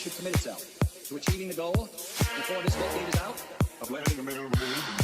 should commit itself to achieving the goal before this decade is out of landing a minimum wage.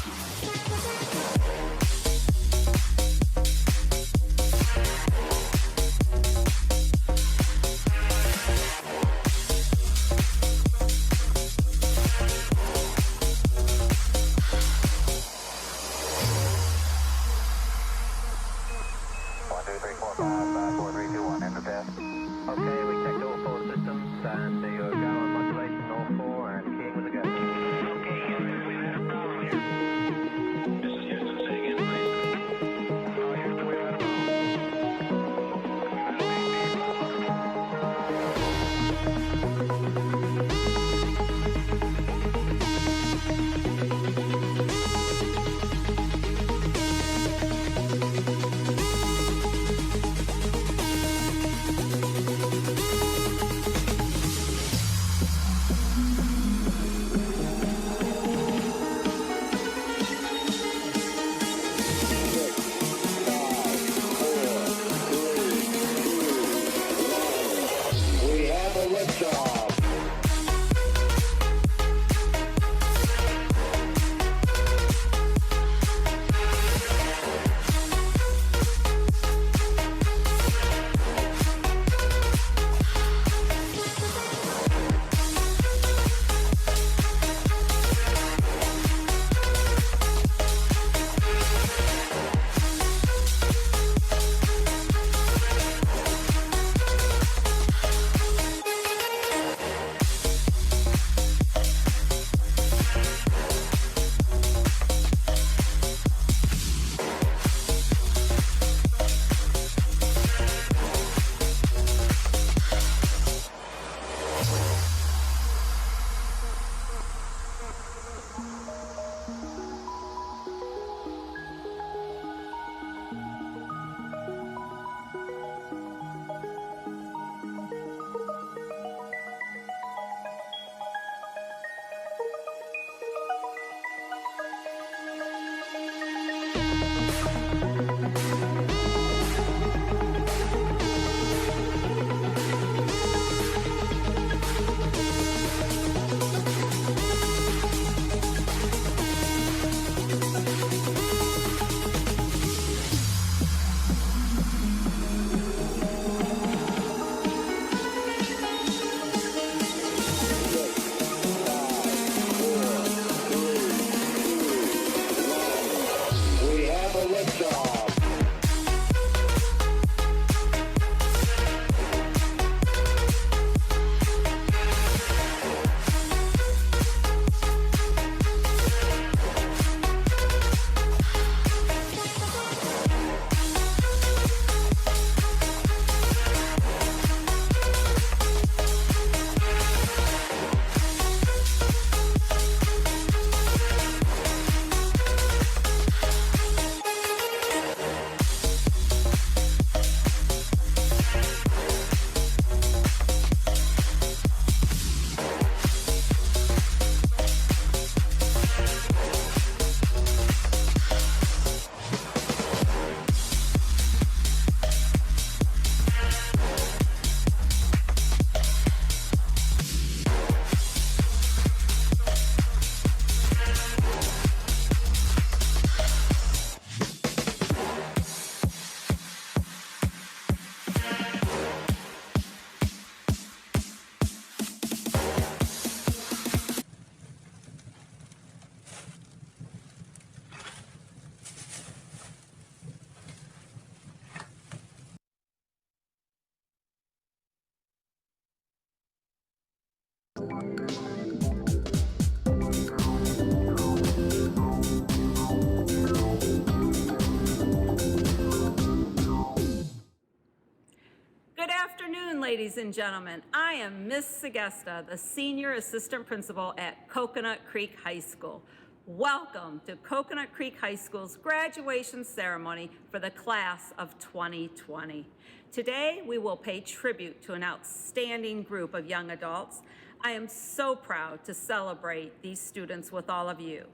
Ladies and gentlemen, I am Miss Segesta, the Senior Assistant Principal at Coconut Creek High School. Welcome to Coconut Creek High School's graduation ceremony for the class of 2020. Today, we will pay tribute to an outstanding group of young adults. I am so proud to celebrate these students with all of you.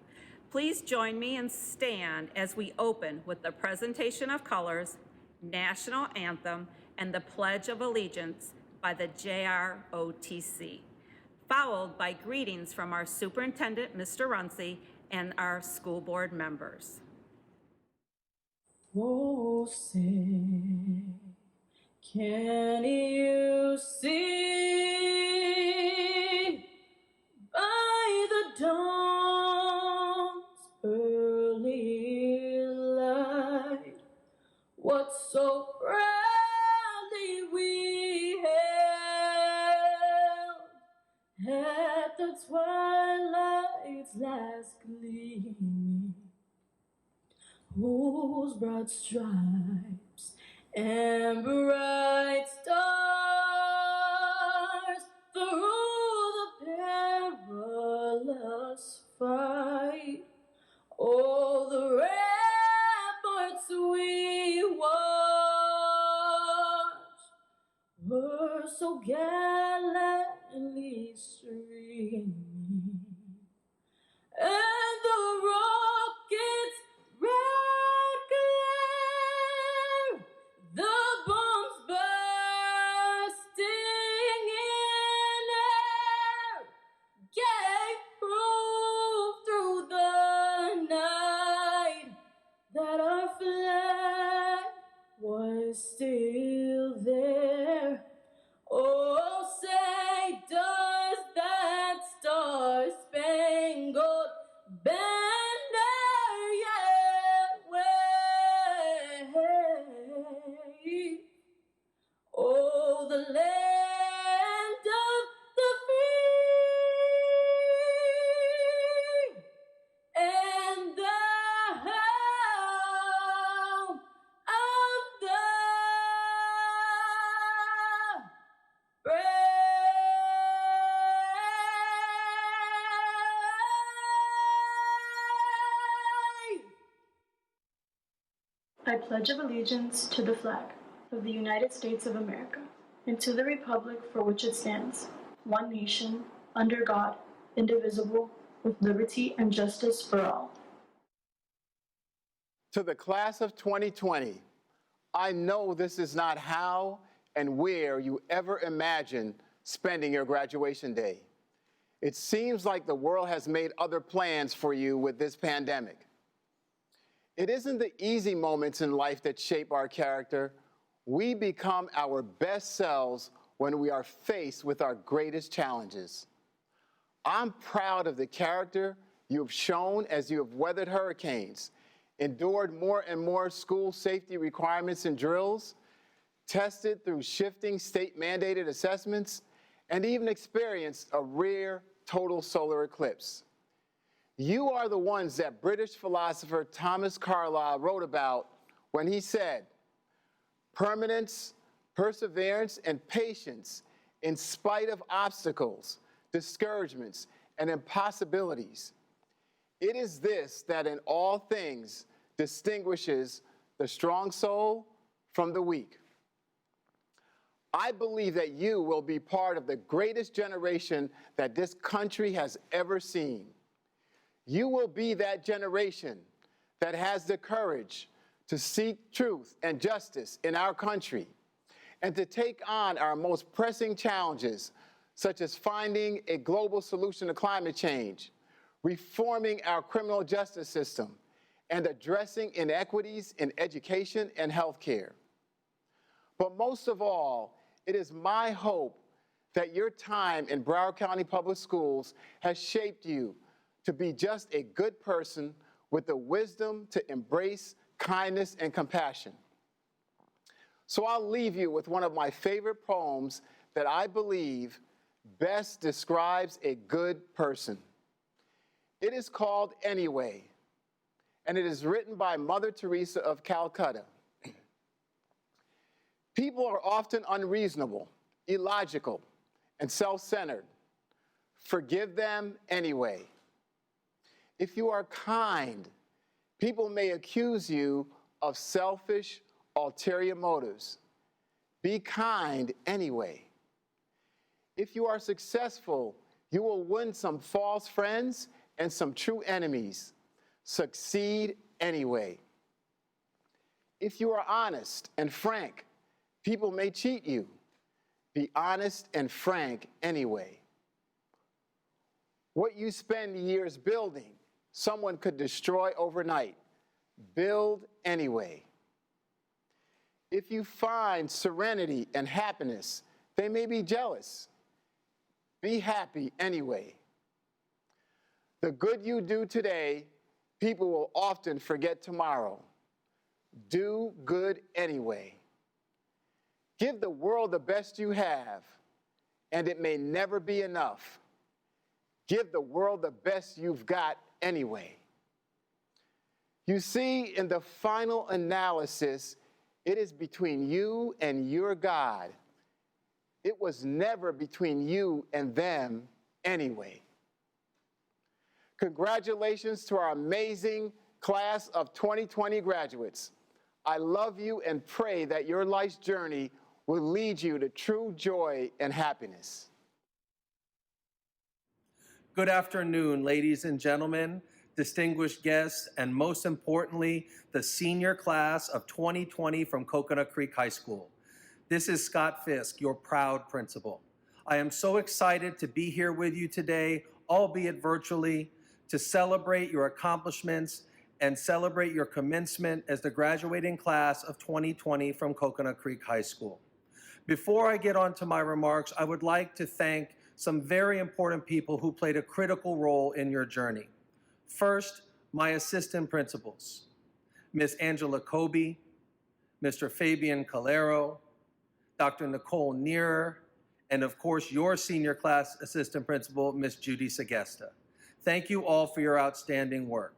Please join me and stand as we open with the presentation of colors, national anthem, and the Pledge of Allegiance by the JROTC. followed by greetings from our superintendent, Mr. Runcie, and our school board members. Oh, say, can you see by the dawn's early light what so proudly we held at the twilight's last gleaming, whose broad stripes and bright stars through the perilous fight, oh, the ramparts we watched were so gallantly streaming, and the rockets' red glare, the bombs bursting in air, gave proof through the night that our flag was still there. Oh, say, does that star-spangled banner yet wave? Oh, the land of the free and the home of the I pledge allegiance to the flag of the United States of America and to the republic for which it stands, one nation, under God, indivisible, with liberty and justice for all. To the class of 2020, I know this is not how and where you ever imagined spending your graduation day. It seems like the world has made other plans for you with this pandemic. It isn't the easy moments in life that shape our character. We become our best selves when we are faced with our greatest challenges. I'm proud of the character you have shown as you have weathered hurricanes, endured more and more school safety requirements and drills, tested through shifting state-mandated assessments, and even experienced a rare total solar eclipse. You are the ones that British philosopher Thomas Carlyle wrote about when he said, "Permanence, perseverance, and patience in spite of obstacles, discouragements, and impossibilities. It is this that in all things distinguishes the strong soul from the weak." I believe that you will be part of the greatest generation that this country has ever seen. You will be that generation that has the courage to seek truth and justice in our country and to take on our most pressing challenges, such as finding a global solution to climate change, reforming our criminal justice system, and addressing inequities in education and healthcare. But most of all, it is my hope that your time in Broward County Public Schools has shaped you to be just a good person with the wisdom to embrace kindness and compassion. So I'll leave you with one of my favorite poems that I believe best describes a good person. It is called Anyway, and it is written by Mother Teresa of Calcutta. People are often unreasonable, illogical, and self-centered. Forgive them anyway. If you are kind, people may accuse you of selfish, ulterior motives. Be kind anyway. If you are successful, you will win some false friends and some true enemies. Succeed anyway. If you are honest and frank, people may cheat you. Be honest and frank anyway. What you spend years building, someone could destroy overnight. Build anyway. If you find serenity and happiness, they may be jealous. Be happy anyway. The good you do today, people will often forget tomorrow. Do good anyway. Give the world the best you have, and it may never be enough. Give the world the best you've got anyway. You see, in the final analysis, it is between you and your God. It was never between you and them anyway. Congratulations to our amazing class of 2020 graduates. I love you and pray that your life's journey will lead you to true joy and happiness. Good afternoon, ladies and gentlemen, distinguished guests, and most importantly, the senior class of 2020 from Coconut Creek High School. This is Scott Fisk, your proud principal. I am so excited to be here with you today, albeit virtually, to celebrate your accomplishments and celebrate your commencement as the graduating class of 2020 from Coconut Creek High School. Before I get on to my remarks, I would like to thank some very important people who played a critical role in your journey. First, my assistant principals, Ms. Angela Kobe, Mr. Fabian Calero, Dr. Nicole Nearer, and of course, your senior class assistant principal, Ms. Judy Segesta. Thank you all for your outstanding work.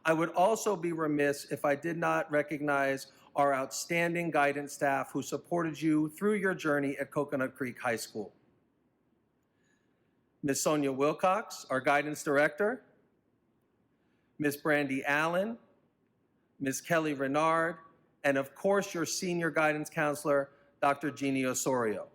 I would also be remiss if I did not recognize our outstanding guidance staff who supported you through your journey at Coconut Creek High School. Ms. Sonia Wilcox, our guidance director, Ms. Brandy Allen, Ms. Kelly Renard, and of course your senior guidance counselor, Dr. Jeannie Osorio.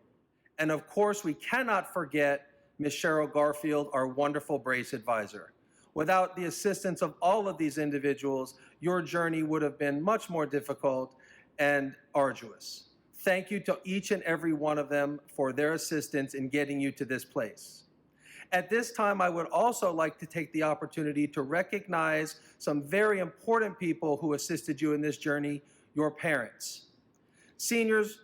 And of course we cannot forget Ms. Cheryl Garfield, our wonderful brace advisor. Without the assistance of all of these individuals, your journey would have been much more difficult and arduous. Thank you to each and every one of them for their assistance in getting you to this place. At this time, I would also like to take the opportunity to recognize some very important people who assisted you in this journey, your parents. Seniors,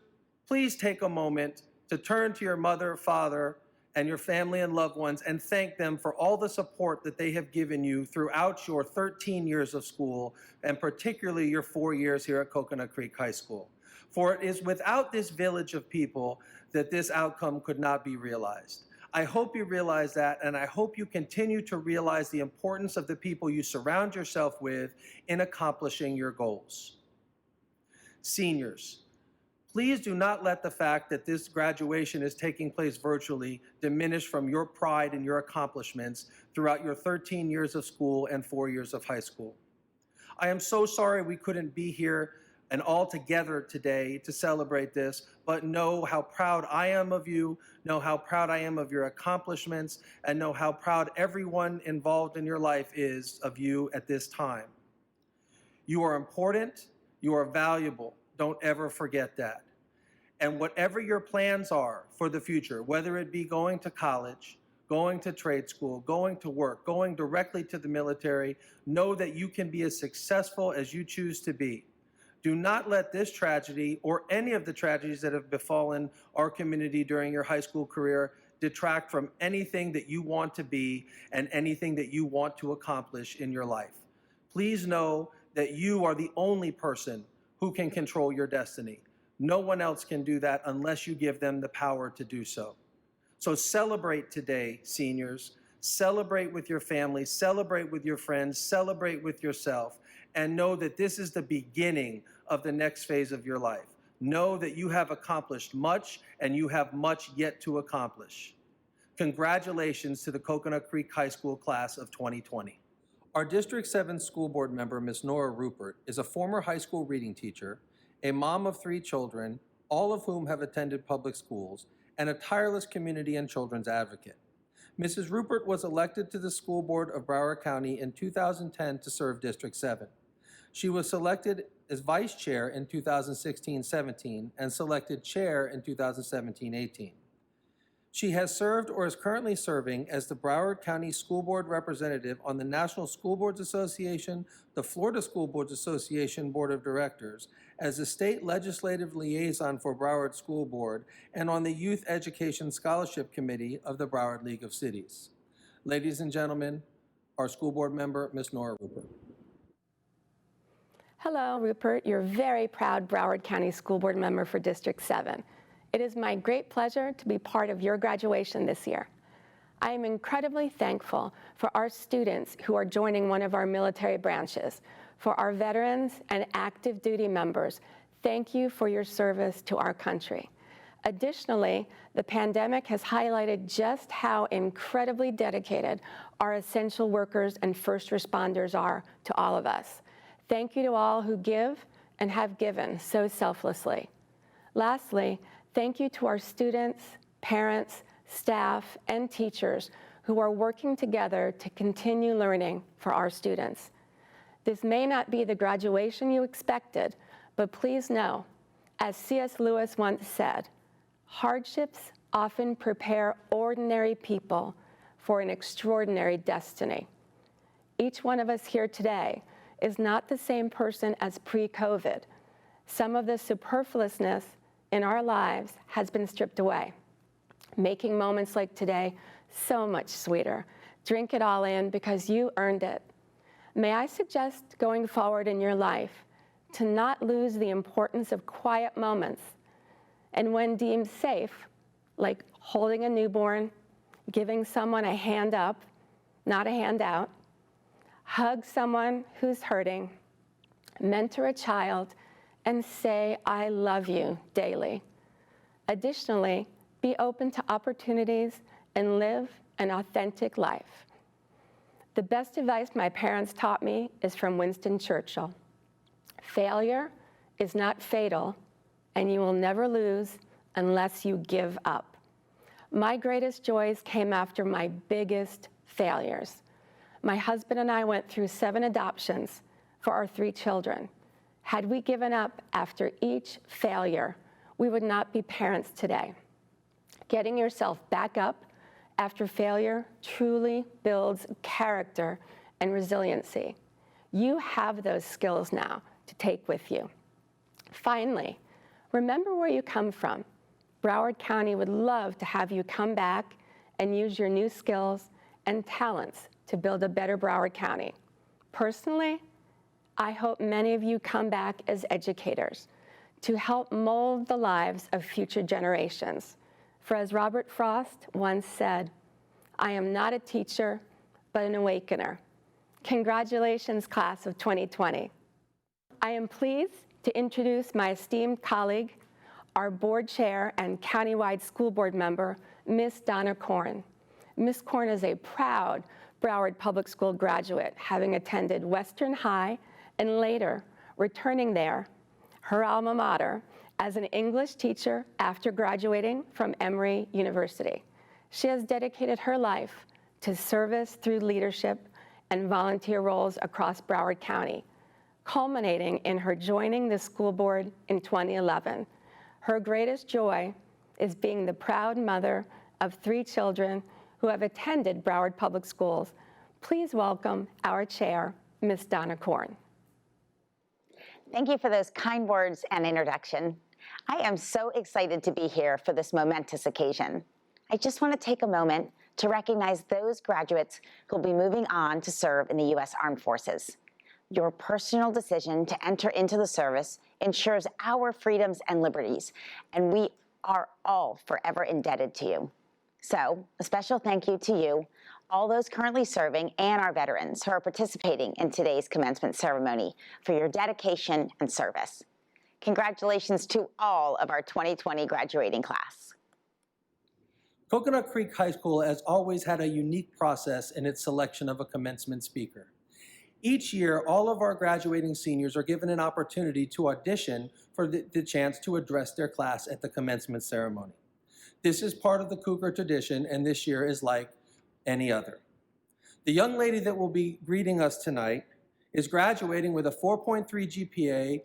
please take a moment to turn to your mother, father, and your family and loved ones and thank them for all the support that they have given you throughout your 13 years of school, and particularly your 4 years here at Coconut Creek High School. For it is without this village of people that this outcome could not be realized. I hope you realize that, and I hope you continue to realize the importance of the people you surround yourself with in accomplishing your goals. Seniors, please do not let the fact that this graduation is taking place virtually diminish from your pride and your accomplishments throughout your 13 years of school and 4 years of high school. I am so sorry we couldn't be here and all together today to celebrate this, but know how proud I am of you, know how proud I am of your accomplishments, and know how proud everyone involved in your life is of you at this time. You are important, you are valuable, don't ever forget that. And whatever your plans are for the future, whether it be going to college, going to trade school, going to work, going directly to the military, know that you can be as successful as you choose to be. Do not let this tragedy or any of the tragedies that have befallen our community during your high school career detract from anything that you want to be and anything that you want to accomplish in your life. Please know that you are the only person who can control your destiny. No one else can do that unless you give them the power to do so. So celebrate today, seniors. Celebrate with your family, celebrate with your friends, celebrate with yourself, and know that this is the beginning of the next phase of your life. Know that you have accomplished much and you have much yet to accomplish. Congratulations to the Coconut Creek High School class of 2020. Our District 7 school board member, Ms. Nora Rupert, is a former high school reading teacher, a mom of 3 children, all of whom have attended public schools, and a tireless community and children's advocate. Mrs. Rupert was elected to the school board of Broward County in 2010 to serve District 7. She was selected as vice chair in 2016-17 and selected chair in 2017-18. She has served or is currently serving as the Broward County School Board representative on the National School Boards Association, the Florida School Boards Association Board of Directors, as the state legislative liaison for Broward School Board, and on the Youth Education Scholarship Committee of the Broward League of Cities. Ladies and gentlemen, our school board member, Ms. Nora Rupert. Hello, Rupert, your very proud Broward County School Board member for District 7. It is my great pleasure to be part of your graduation this year. I am incredibly thankful for our students who are joining one of our military branches. For our veterans and active duty members, thank you for your service to our country. Additionally, the pandemic has highlighted just how incredibly dedicated our essential workers and first responders are to all of us. Thank you to all who give and have given so selflessly. Lastly, thank you to our students, parents, staff, and teachers who are working together to continue learning for our students. This may not be the graduation you expected, but please know, as C.S. Lewis once said, hardships often prepare ordinary people for an extraordinary destiny. Each one of us here today is not the same person as pre-COVID. Some of the superfluousness in our lives has been stripped away, making moments like today so much sweeter. Drink it all in because you earned it. May I suggest going forward in your life to not lose the importance of quiet moments, and when deemed safe, like holding a newborn, giving someone a hand up, not a hand out, hug someone who's hurting, mentor a child, and say, I love you daily. Additionally, be open to opportunities and live an authentic life. The best advice my parents taught me is from Winston Churchill. Failure is not fatal, and you will never lose unless you give up. My greatest joys came after my biggest failures. My husband and I went through 7 adoptions for our 3 children. Had we given up after each failure, we would not be parents today. Getting yourself back up after failure truly builds character and resiliency. You have those skills now to take with you. Finally, remember where you come from. Broward County would love to have you come back and use your new skills and talents to build a better Broward County. Personally, I hope many of you come back as educators to help mold the lives of future generations. For as Robert Frost once said, I am not a teacher, but an awakener. Congratulations, class of 2020. I am pleased to introduce my esteemed colleague, our board chair and countywide school board member, Ms. Donna Korn. Ms. Korn is a proud Broward Public School graduate, having attended Western High and later returning there, her alma mater, as an English teacher after graduating from Emory University. She has dedicated her life to service through leadership and volunteer roles across Broward County, culminating in her joining the school board in 2011. Her greatest joy is being the proud mother of 3 children who have attended Broward Public Schools. Please welcome our chair, Ms. Donna Korn. Thank you for those kind words and introduction. I am so excited to be here for this momentous occasion. I just want to take a moment to recognize those graduates who will be moving on to serve in the U.S. Armed Forces. Your personal decision to enter into the service ensures our freedoms and liberties, and we are all forever indebted to you. So, a special thank you to you, all those currently serving, and our veterans who are participating in today's commencement ceremony for your dedication and service. Congratulations to all of our 2020 graduating class. Coconut Creek High School has always had a unique process in its selection of a commencement speaker. Each year, all of our graduating seniors are given an opportunity to audition for the chance to address their class at the commencement ceremony. This is part of the Cougar tradition, and this year is like any other. The young lady that will be greeting us tonight is graduating with a 4.3 GPA,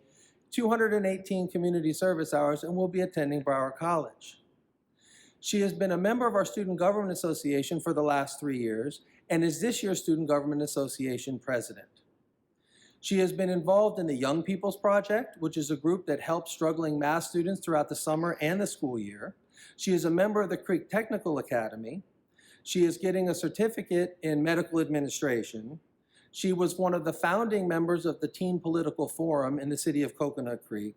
218 community service hours, and will be attending Broward College. She has been a member of our Student Government Association for the last 3 years and is this year's Student Government Association president. She has been involved in the Young People's Project, which is a group that helps struggling math students throughout the summer and the school year. She is a member of the Creek Technical Academy. She is getting a certificate in medical administration. She was one of the founding members of the Teen Political Forum in the city of Coconut Creek.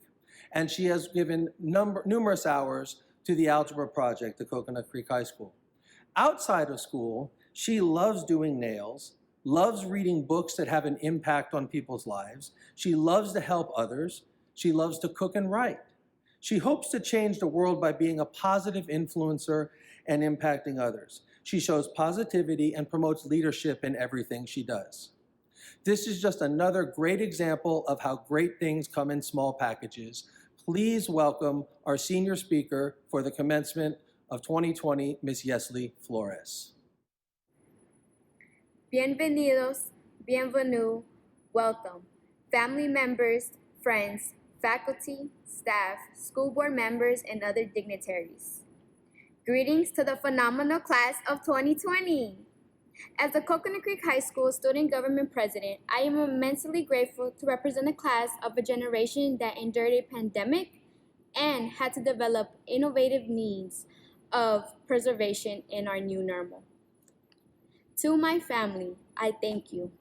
And she has given numerous hours to the Algebra Project at Coconut Creek High School. Outside of school, she loves doing nails, loves reading books that have an impact on people's lives. She loves to help others. She loves to cook and write. She hopes to change the world by being a positive influencer and impacting others. She shows positivity and promotes leadership in everything she does. This is just another great example of how great things come in small packages. Please welcome our senior speaker for the commencement of 2020, Ms. Yesley Flores. Bienvenidos, bienvenue, welcome. Family members, friends, faculty, staff, school board members, and other dignitaries. Greetings to the phenomenal class of 2020. As the Coconut Creek High School Student Government President, I am immensely grateful to represent a class of a generation that endured a pandemic and had to develop innovative means of preservation in our new normal. To my family, I thank you.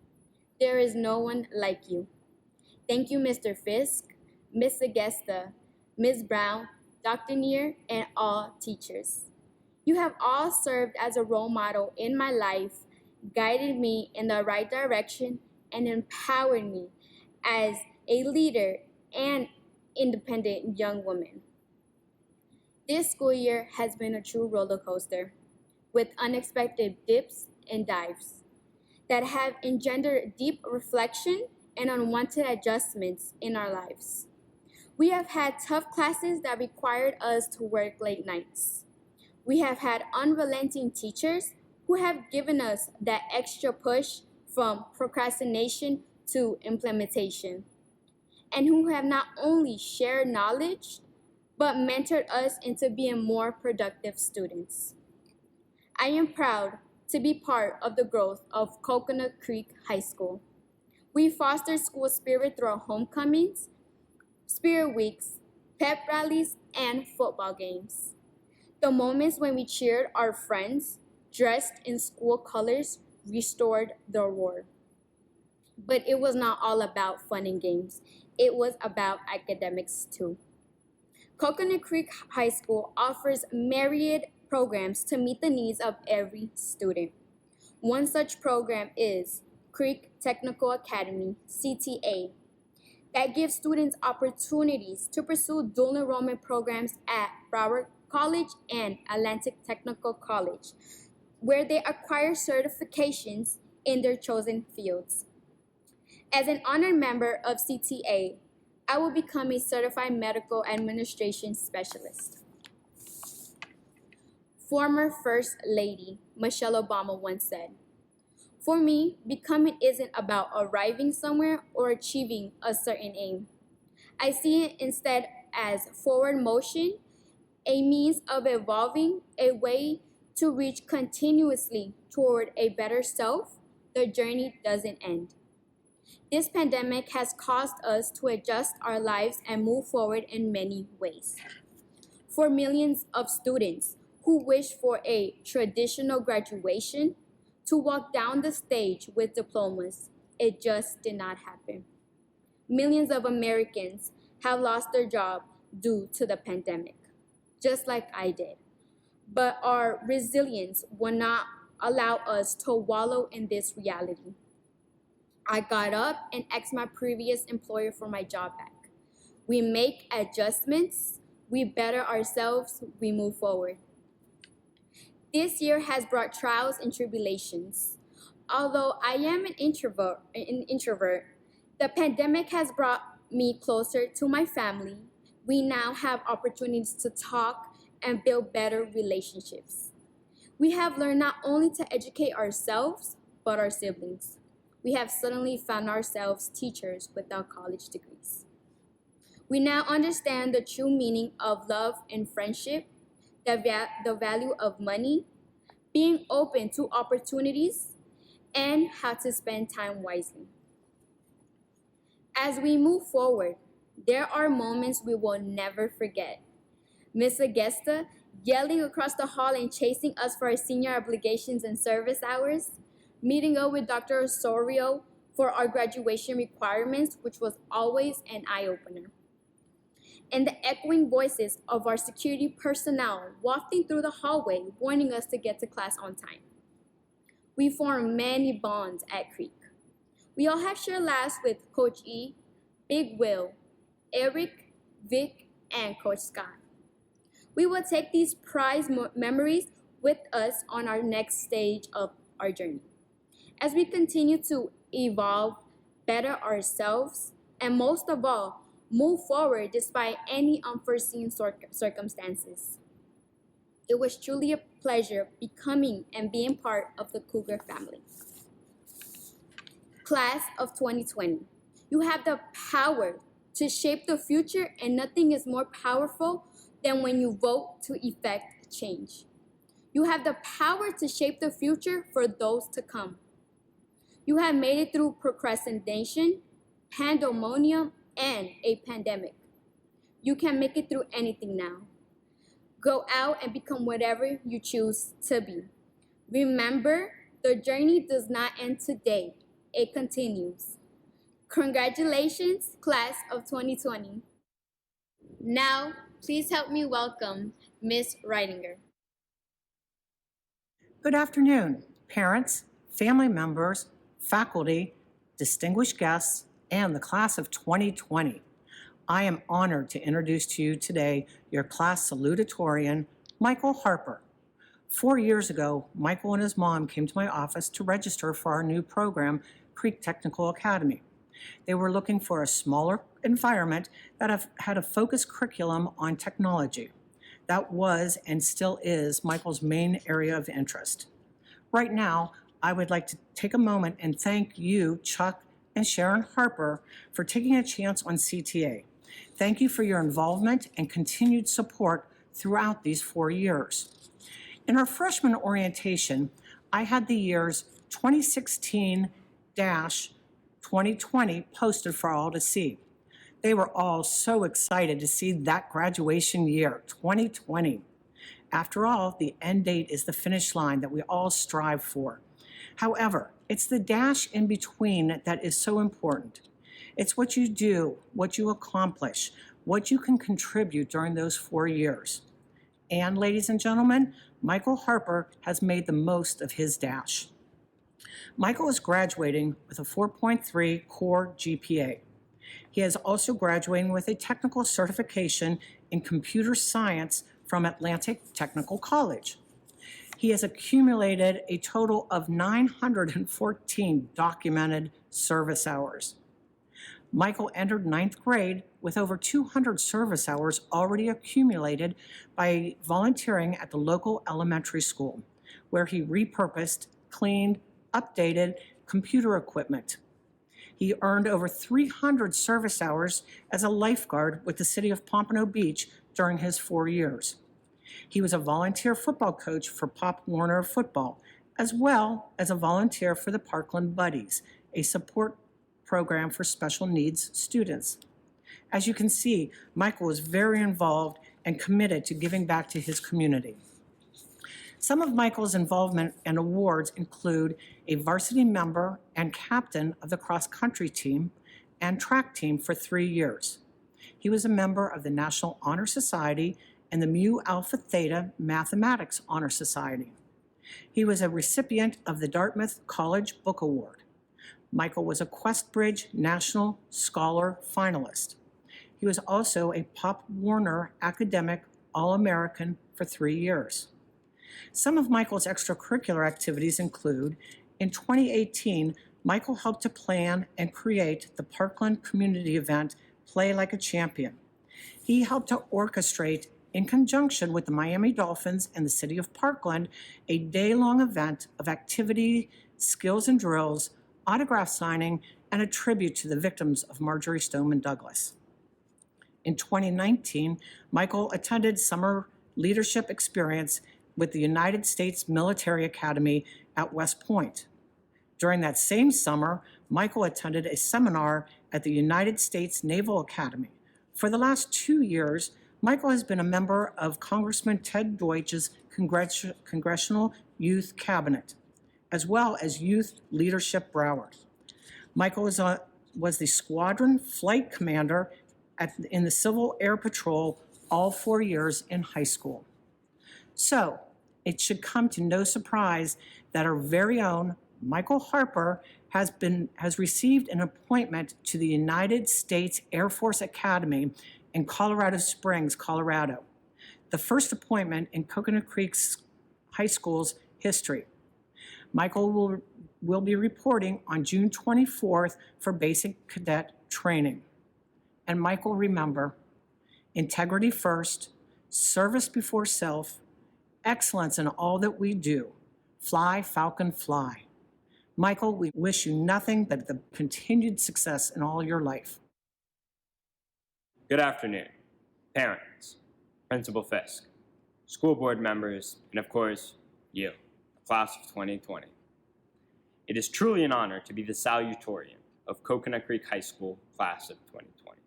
There is no one like you. Thank you, Mr. Fisk, Ms. Segesta, Ms. Brown, Dr. Neer, and all teachers. You have all served as a role model in my life, guided me in the right direction, and empowered me as a leader and independent young woman. This school year has been a true roller coaster with unexpected dips and dives that have engendered deep reflection and unwanted adjustments in our lives. We have had tough classes that required us to work late nights. We have had unrelenting teachers who have given us that extra push from procrastination to implementation, and who have not only shared knowledge, but mentored us into being more productive students. I am proud to be part of the growth of Coconut Creek High School. We foster school spirit through our homecomings, spirit weeks, pep rallies, and football games. The moments when we cheered our friends, dressed in school colors, restored the roar. But it was not all about fun and games. It was about academics too. Coconut Creek High School offers myriad programs to meet the needs of every student. One such program is Creek Technical Academy, CTA, that gives students opportunities to pursue dual enrollment programs at Broward College and Atlantic Technical College, where they acquire certifications in their chosen fields. As an honored member of CTA, I will become a certified medical administration specialist. Former First Lady Michelle Obama once said, "For me, becoming isn't about arriving somewhere or achieving a certain aim. I see it instead as forward motion, a means of evolving, a way to reach continuously toward a better self. The journey doesn't end." This pandemic has caused us to adjust our lives and move forward in many ways. For millions of students who wish for a traditional graduation, to walk down the stage with diplomas, it just did not happen. Millions of Americans have lost their job due to the pandemic, just like I did. But our resilience will not allow us to wallow in this reality. I got up and asked my previous employer for my job back. We make adjustments, we better ourselves, we move forward. This year has brought trials and tribulations. Although I am an introvert, the pandemic has brought me closer to my family. We now have opportunities to talk and build better relationships. We have learned not only to educate ourselves, but our siblings. We have suddenly found ourselves teachers without college degrees. We now understand the true meaning of love and friendship, the value of money, being open to opportunities, and how to spend time wisely. As we move forward, there are moments we will never forget. Ms. Agesta yelling across the hall and chasing us for our senior obligations and service hours, meeting up with Dr. Osorio for our graduation requirements, which was always an eye-opener. And the echoing voices of our security personnel wafting through the hallway, warning us to get to class on time. We formed many bonds at Creek. We all have shared laughs with Coach E, Big Will, Eric, Vic, and Coach Scott. We will take these prized memories with us on our next stage of our journey. As we continue to evolve, better ourselves, and most of all, move forward despite any unforeseen circumstances. It was truly a pleasure becoming and being part of the Cougar family. Class of 2020, you have the power to shape the future, and nothing is more powerful than when you vote to effect change. You have the power to shape the future for those to come. You have made it through procrastination, pandemonium, and a pandemic. You can make it through anything now. Go out and become whatever you choose to be. Remember, the journey does not end today. It continues. Congratulations, class of 2020. Now, please help me welcome Ms. Reidinger. Good afternoon, parents, family members, faculty, distinguished guests, and the class of 2020. I am honored to introduce to you today your class salutatorian, Michael Harper. 4 years ago, Michael and his mom came to my office to register for our new program, Creek Technical Academy. They were looking for a smaller environment that had a focused curriculum on technology. That was and still is Michael's main area of interest. Right now, I would like to take a moment and thank you, Chuck and Sharon Harper, for taking a chance on CTA. Thank you for your involvement and continued support throughout these 4 years. In our freshman orientation, I had the years 2016-2020 posted for all to see. They were all so excited to see that graduation year, 2020. After all, the end date is the finish line that we all strive for. However, it's the dash in between that is so important. It's what you do, what you accomplish, what you can contribute during those 4 years. And ladies and gentlemen, Michael Harper has made the most of his dash. Michael is graduating with a 4.3 core GPA. He is also graduating with a technical certification in computer science from Atlantic Technical College. He has accumulated a total of 914 documented service hours. Michael entered 9th grade with over 200 service hours already accumulated by volunteering at the local elementary school, where he repurposed, cleaned, updated computer equipment. He earned over 300 service hours as a lifeguard with the city of Pompano Beach during his 4 years. He was a volunteer football coach for Pop Warner Football, as well as a volunteer for the Parkland Buddies, a support program for special needs students. As you can see, Michael was very involved and committed to giving back to his community. Some of Michael's involvement and awards include a varsity member and captain of the cross-country team and track team for 3 years. He was a member of the National Honor Society and the Mu Alpha Theta Mathematics Honor Society. He was a recipient of the Dartmouth College Book Award. Michael was a Questbridge National Scholar finalist. He was also a Pop Warner Academic All-American for 3 years. Some of Michael's extracurricular activities include, in 2018, Michael helped to plan and create the Parkland community event, Play Like a Champion. He helped to orchestrate, in conjunction with the Miami Dolphins and the city of Parkland, a day-long event of activity, skills and drills, autograph signing, and a tribute to the victims of Marjory Stoneman Douglas. In 2019, Michael attended summer leadership experience with the United States Military Academy at West Point. During that same summer, Michael attended a seminar at the United States Naval Academy. For the last 2 years, Michael has been a member of Congressman Ted Deutsch's Congressional Youth Cabinet, as well as Youth Leadership Broward. Michael was the squadron flight commander in the Civil Air Patrol all 4 years in high school. So, it should come to no surprise that our very own Michael Harper has received an appointment to the United States Air Force Academy in Colorado Springs, Colorado, the first appointment in Coconut Creek High School's history. Michael will be reporting on June 24th for basic cadet training. And Michael, remember, integrity first, service before self, excellence in all that we do. Fly, Falcon, fly. Michael, we wish you nothing but the continued success in all your life. Good afternoon, parents, Principal Fisk, school board members, and of course, you, the class of 2020. It is truly an honor to be the salutatorian of Coconut Creek High School class of 2020.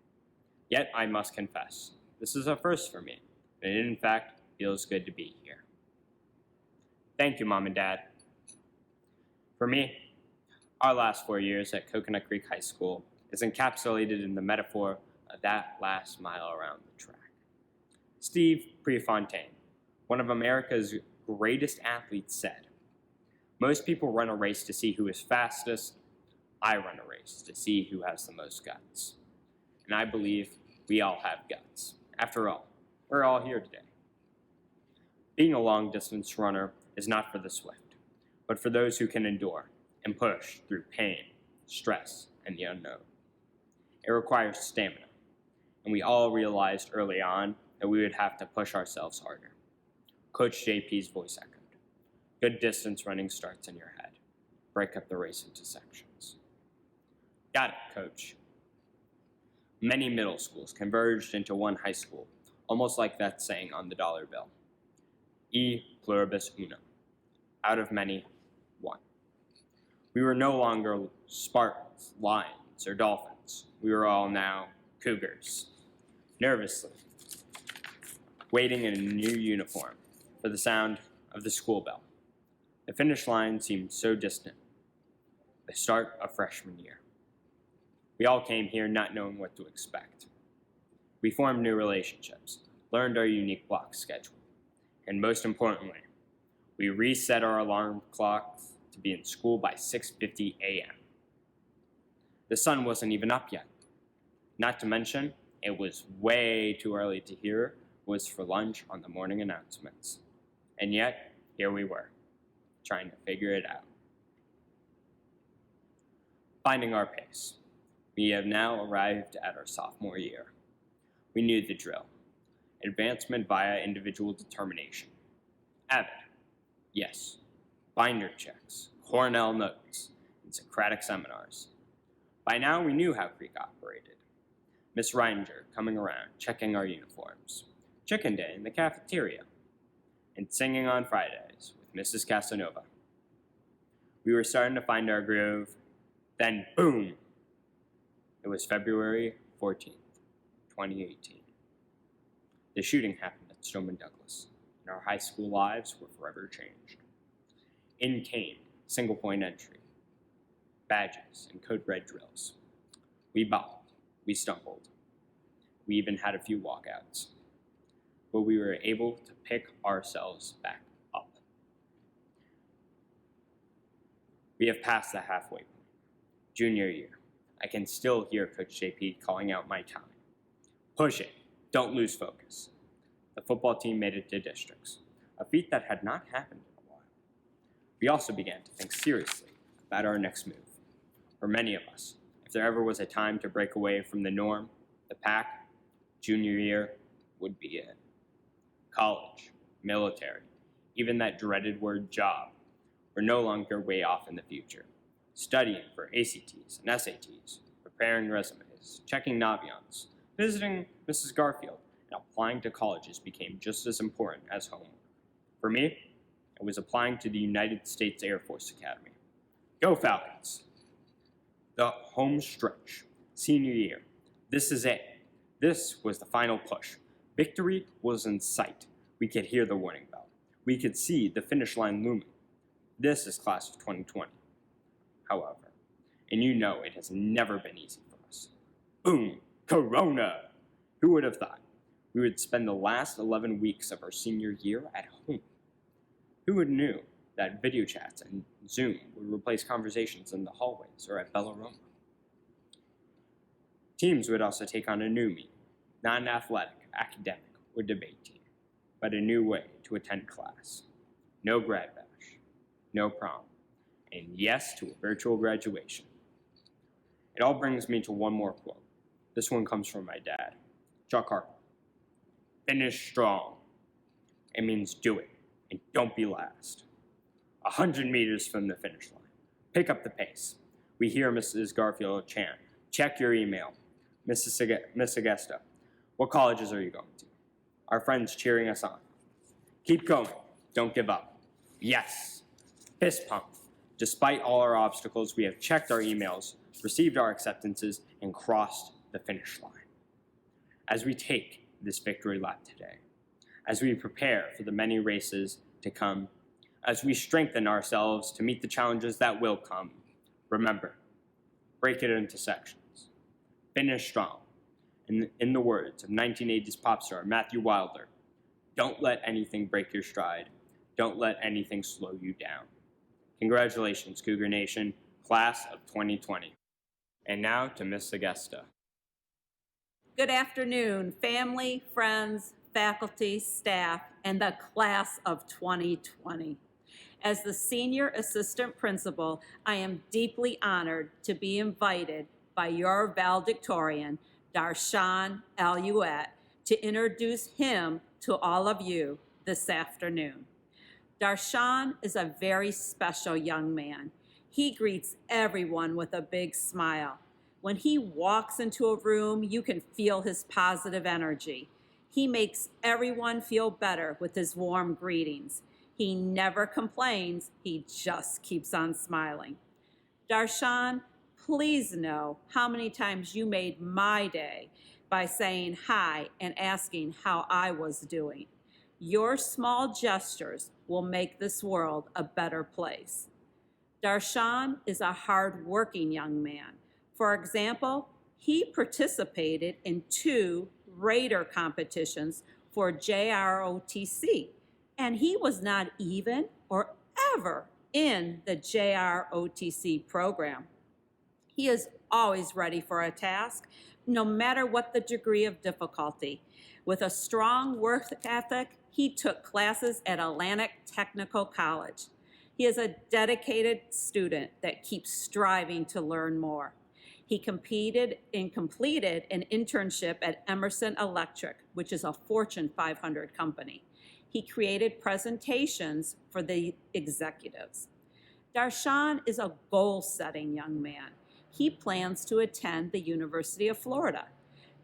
Yet I must confess, this is a first for me, and it in fact feels good to be here. Thank you, Mom and Dad. For me, our last 4 years at Coconut Creek High School is encapsulated in the metaphor of that last mile around the track. Steve Prefontaine, one of America's greatest athletes, said, "Most people run a race to see who is fastest. I run a race to see who has the most guts." And I believe we all have guts. After all, we're all here today. Being a long-distance runner is not for the swift, but for those who can endure and push through pain, stress, and the unknown. It requires stamina, and we all realized early on that we would have to push ourselves harder. Coach JP's voice echoed. Good distance running starts in your head. Break up the race into sections. Got it, Coach. Many middle schools converged into one high school, almost like that saying on the dollar bill. E pluribus unum. Out of many, one. We were no longer Spartans, Lions, or Dolphins. We were all now Cougars. Nervously, waiting in a new uniform for the sound of the school bell. The finish line seemed so distant. The start of freshman year. We all came here not knowing what to expect. We formed new relationships, learned our unique block schedule, and most importantly, we reset our alarm clocks to be in school by 6:50 a.m. The sun wasn't even up yet. Not to mention, it was way too early to hear was for lunch on the morning announcements. And yet, here we were, trying to figure it out. Finding our pace. We have now arrived at our sophomore year. We knew the drill. Advancement via individual determination. Avid. Yes. Binder checks, Cornell notes, and Socratic seminars. By now, we knew how Creek operated. Miss Reininger coming around, checking our uniforms. Chicken day in the cafeteria. And singing on Fridays with Mrs. Casanova. We were starting to find our groove. Then, boom! It was February 14th, 2018. The shooting happened at Stoneman Douglas, and our high school lives were forever changed. In came single-point entry, badges, and code red drills. We bobbed, we stumbled. We even had a few walkouts. But we were able to pick ourselves back up. We have passed the halfway point. Junior year. I can still hear Coach JP calling out my time. Push it. Don't lose focus. The football team made it to districts, a feat that had not happened in a while. We also began to think seriously about our next move. For many of us, if there ever was a time to break away from the norm, the pack, junior year would be it. College, military, even that dreaded word job, were no longer way off in the future. Studying for ACTs and SATs, preparing resumes, checking Naviance, visiting Mrs. Garfield, and applying to colleges became just as important as homework. For me, it was applying to the United States Air Force Academy. Go Falcons! The home stretch, senior year. This is it. This was the final push. Victory was in sight. We could hear the warning bell. We could see the finish line looming. This is class of 2020. However, and you know it has never been easy for us. Boom! Corona! Who would have thought we would spend the last 11 weeks of our senior year at home? Who would knew that video chats and Zoom would replace conversations in the hallways or at Bellaroma? Teams would also take on a new meaning, not an athletic, academic, or debate team, but a new way to attend class. No grad bash, no prom, and yes to a virtual graduation. It all brings me to one more quote. This one comes from my dad, Chuck Harper. Finish strong. It means do it, and don't be last. 100 meters from the finish line. Pick up the pace. We hear Mrs. Garfield chant, check your email. Miss Agesta, what colleges are you going to? Our friends cheering us on. Keep going. Don't give up. Yes. Fist pump. Despite all our obstacles, we have checked our emails, received our acceptances, and crossed the finish line. As we take this victory lap today, as we prepare for the many races to come, as we strengthen ourselves to meet the challenges that will come, remember, break it into sections. Finish strong. In the words of 1980s pop star Matthew Wilder, don't let anything break your stride. Don't let anything slow you down. Congratulations, Cougar Nation, class of 2020. And now to Miss Agesta. Good afternoon, family, friends, faculty, staff, and the class of 2020. As the Senior Assistant Principal, I am deeply honored to be invited by your valedictorian, Darshan Alouette, to introduce him to all of you this afternoon. Darshan is a very special young man. He greets everyone with a big smile. When he walks into a room, you can feel his positive energy. He makes everyone feel better with his warm greetings. He never complains, he just keeps on smiling. Darshan, please know how many times you made my day by saying hi and asking how I was doing. Your small gestures will make this world a better place. Darshan is a hard-working young man. For example, he participated in 2 Raider competitions for JROTC, and he was not even or ever in the JROTC program. He is always ready for a task, no matter what the degree of difficulty. With a strong work ethic, he took classes at Atlantic Technical College. He is a dedicated student that keeps striving to learn more. He competed and completed an internship at Emerson Electric, which is a Fortune 500 company. He created presentations for the executives. Darshan is a goal-setting young man. He plans to attend the University of Florida.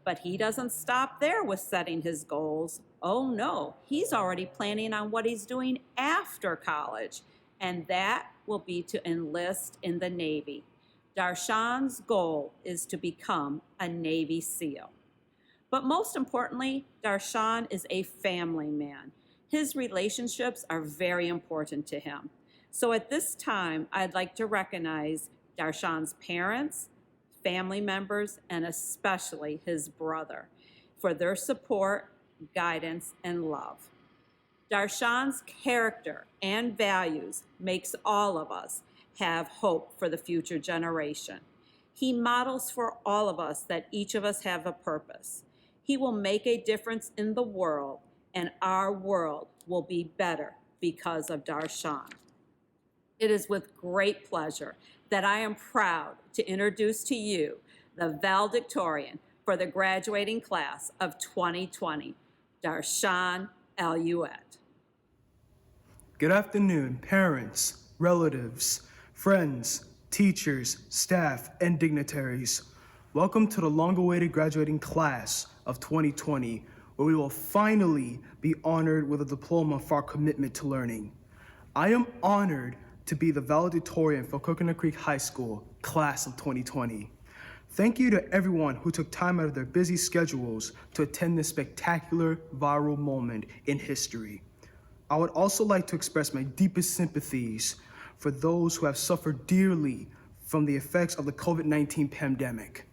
But he doesn't stop there with setting his goals. Oh no, he's already planning on what he's doing after college, and that will be to enlist in the Navy. Darshan's goal is to become a Navy SEAL. But most importantly, Darshan is a family man. His relationships are very important to him. So at this time, I'd like to recognize Darshan's parents, family members, and especially his brother for their support, guidance, and love. Darshan's character and values makes all of us have hope for the future generation. He models for all of us that each of us have a purpose. He will make a difference in the world, and our world will be better because of Darshan. It is with great pleasure that I am proud to introduce to you the valedictorian for the graduating class of 2020, Darshan Alouette. Good afternoon, parents, relatives, friends, teachers, staff, and dignitaries. Welcome to the long-awaited graduating class of 2020. where we will finally be honored with a diploma for our commitment to learning. I am honored to be the valedictorian for Coconut Creek High School, class of 2020. Thank you to everyone who took time out of their busy schedules to attend this spectacular viral moment in history. I would also like to express my deepest sympathies for those who have suffered dearly from the effects of the COVID-19 pandemic.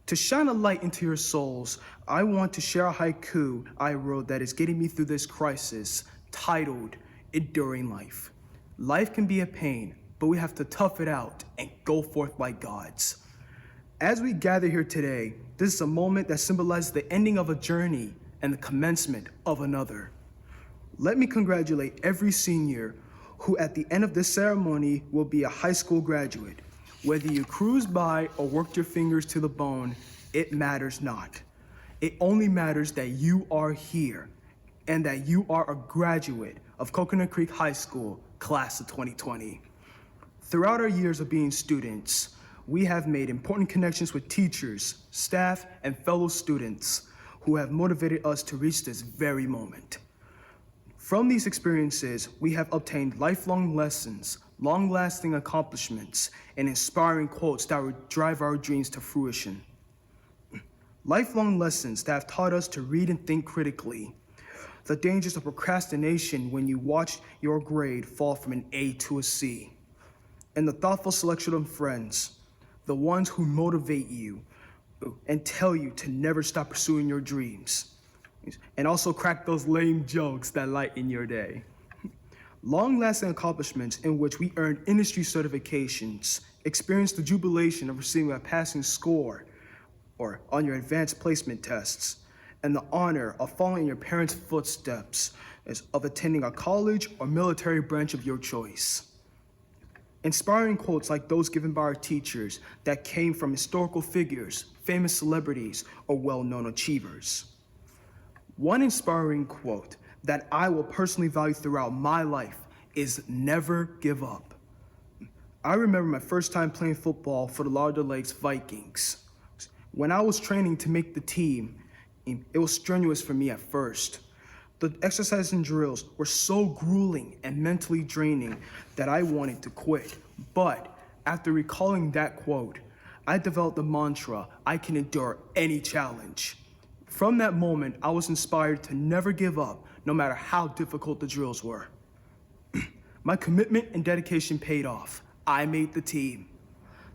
To shine a light into your souls, I want to share a haiku I wrote that is getting me through this crisis, titled Enduring Life. Life can be a pain, but we have to tough it out and go forth like gods. As we gather here today, this is a moment that symbolizes the ending of a journey and the commencement of another. Let me congratulate every senior who at the end of this ceremony will be a high school graduate. Whether you cruised by or worked your fingers to the bone, it matters not. It only matters that you are here and that you are a graduate of Coconut Creek High School, class of 2020. Throughout our years of being students, we have made important connections with teachers, staff, and fellow students who have motivated us to reach this very moment. From these experiences, we have obtained lifelong lessons, long-lasting accomplishments, and inspiring quotes that will drive our dreams to fruition. Lifelong lessons that have taught us to read and think critically, the dangers of procrastination when you watch your grade fall from an A to a C, and the thoughtful selection of friends, the ones who motivate you and tell you to never stop pursuing your dreams, and also crack those lame jokes that lighten your day. Long-lasting accomplishments in which we earned industry certifications, experienced the jubilation of receiving a passing score or on your advanced placement tests, and the honor of following your parents' footsteps of attending a college or military branch of your choice. Inspiring quotes like those given by our teachers that came from historical figures, famous celebrities, or well-known achievers. One inspiring quote that I will personally value throughout my life is never give up. I remember my first time playing football for the Lauderdale Lakes Vikings. When I was training to make the team, it was strenuous for me at first. The exercises and drills were so grueling and mentally draining that I wanted to quit. But after recalling that quote, I developed the mantra, I can endure any challenge. From that moment, I was inspired to never give up, no matter how difficult the drills were. My commitment and dedication paid off. I made the team.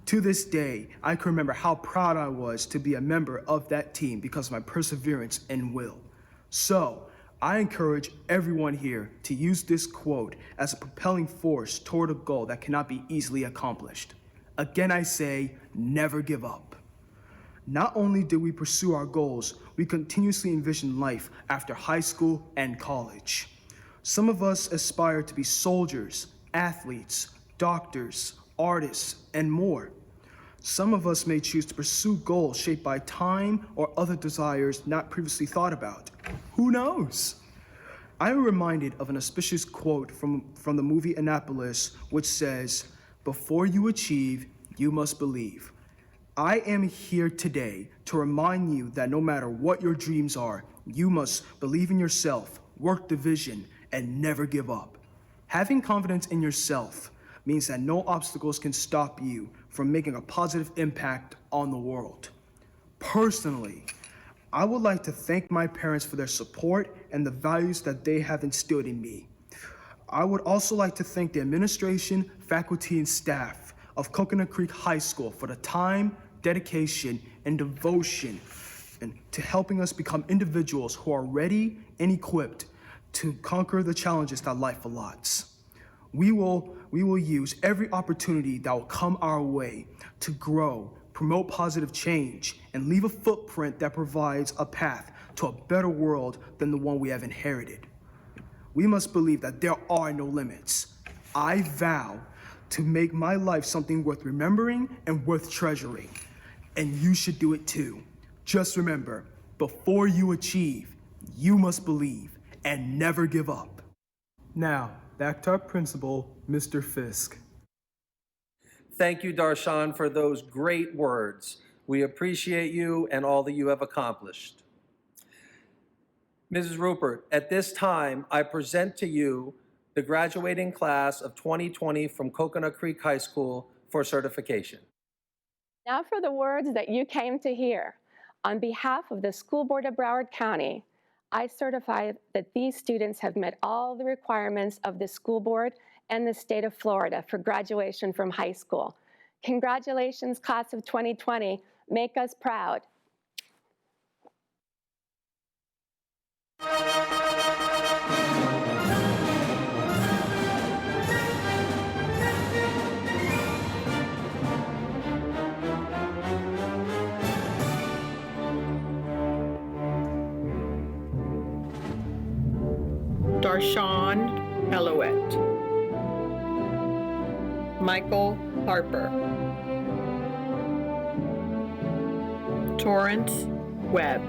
To this day, I can remember how proud I was to be a member of that team because of my perseverance and will. So, I encourage everyone here to use this quote as a propelling force toward a goal that cannot be easily accomplished. Again, I say, never give up. Not only do we pursue our goals, we continuously envision life after high school and college. Some of us aspire to be soldiers, athletes, doctors, artists, and more. Some of us may choose to pursue goals shaped by time or other desires not previously thought about. Who knows? I am reminded of an auspicious quote from the movie Annapolis, which says, "Before you achieve, you must believe." I am here today to remind you that no matter what your dreams are, you must believe in yourself, work the vision, and never give up. Having confidence in yourself means that no obstacles can stop you from making a positive impact on the world. Personally, I would like to thank my parents for their support and the values that they have instilled in me. I would also like to thank the administration, faculty, and staff of Coconut Creek High School for the time, dedication, and devotion to helping us become individuals who are ready and equipped to conquer the challenges that life allots. We will use every opportunity that will come our way to grow, promote positive change, and leave a footprint that provides a path to a better world than the one we have inherited. We must believe that there are no limits. I vow to make my life something worth remembering and worth treasuring. And you should do it too. Just remember, before you achieve, you must believe and never give up. Now, back to our principal, Mr. Fisk. Thank you, Darshan, for those great words. We appreciate you and all that you have accomplished. Mrs. Rupert, at this time, I present to you the graduating class of 2020 from Coconut Creek High School for certification. Now for the words that you came to hear. On behalf of the School Board of Broward County, I certify that these students have met all the requirements of the school board and the state of Florida for graduation from high school. Congratulations, class of 2020. Make us proud. Darshawn Elouette, Michael Harper, Torrance Webb,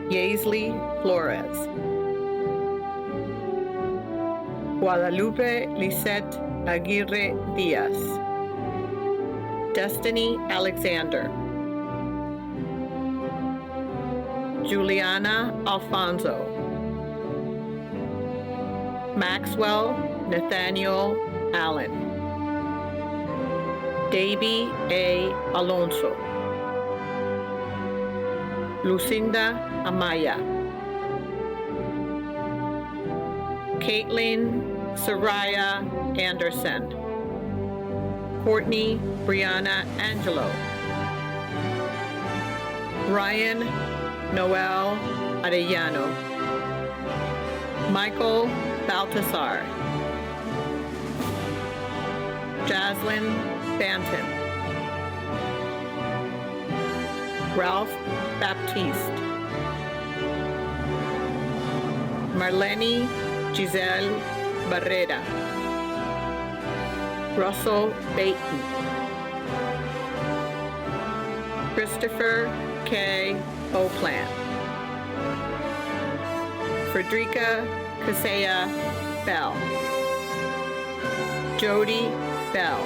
Yaisley Flores, Guadalupe Lisette Aguirre Diaz, Destiny Alexander, Juliana Alfonso, Maxwell Nathaniel Allen, Davy A. Alonso, Lucinda Amaya, Caitlin Soraya Anderson, Courtney Brianna Angelo, Ryan Noel Arellano, Michael Baltasar, Jaslyn Banton, Ralph Baptiste, Marlene Giselle Barrera, Russell Baton, Christopher K. Oplan, Frederica Casella Bell, Jody Bell,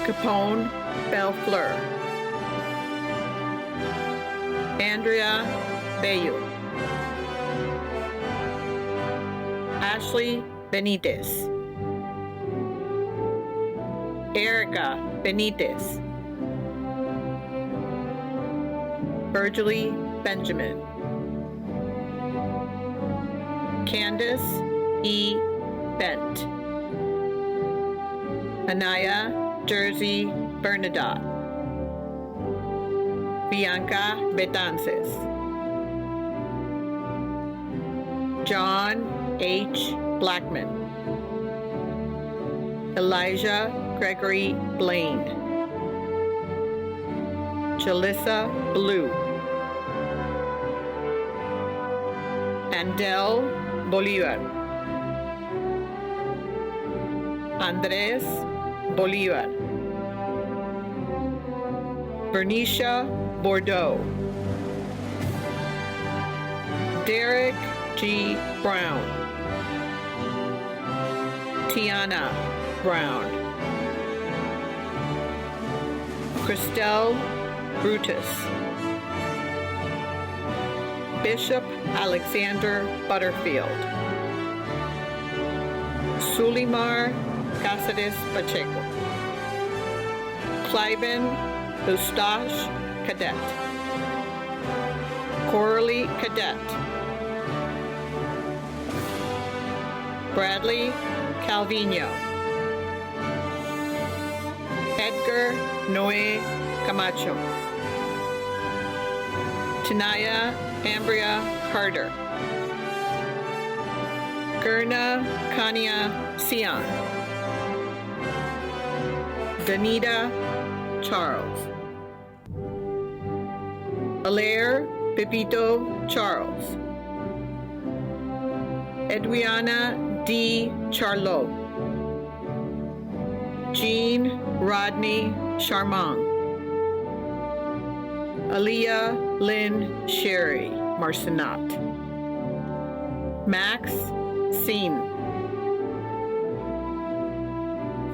Capone Bellfleur, Andrea Bayu, Ashley Benitez, Erica Benitez, Virgily Benjamin, Candace E. Bent, Anaya Jersey Bernadotte, Bianca Betances, John H. Blackman, Elijah Gregory Blaine, Jalissa Blue, Andel Bolivar, Andres Bolivar, Bernicia Bordeaux, Derek G. Brown, Tiana Brown, Christelle Brutus, Bishop Alexander Butterfield, Sulimar Cáceres Pacheco, Cliven Eustache Cadet, Coralie Cadet, Bradley Calvino, Edgar Noé Camacho, Tanaya Ambria Carter, Gurna Kania Sion, Danita Charles, Alaire Pepito Charles, Edwiana D. Charlot, Jean Rodney Charmant, Aaliyah Lynn Sherry Marcinat, Max Seen,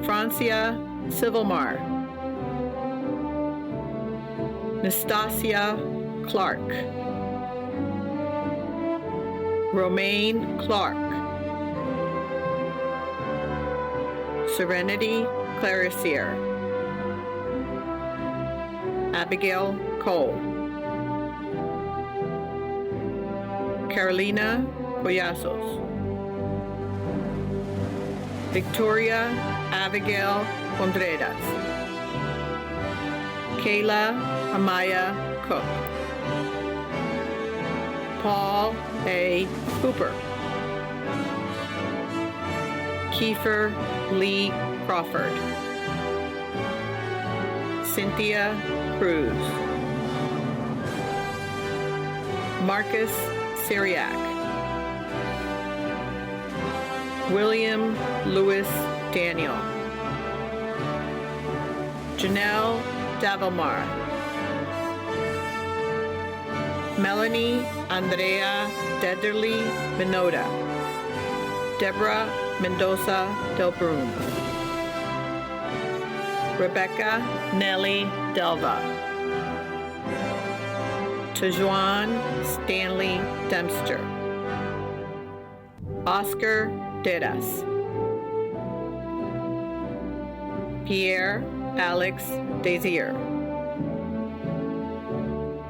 Francia Civilmar, Nastasia Clark, Romaine Clark, Serenity Clarissier, Abigail Cole, Carolina Collazos, Victoria Abigail Contreras, Kayla Amaya Cook, Paul A. Hooper, Kiefer Lee Crawford, Cynthia Cruz, Marcus Syriac, William Lewis Daniel, Janelle Davilmar, Melanie Andrea Dederly Minoda, Deborah Mendoza Del Brun, Rebecca Nelly Delva, Tajuan Stanley Dempster, Oscar Dedas, Pierre Alex Desir,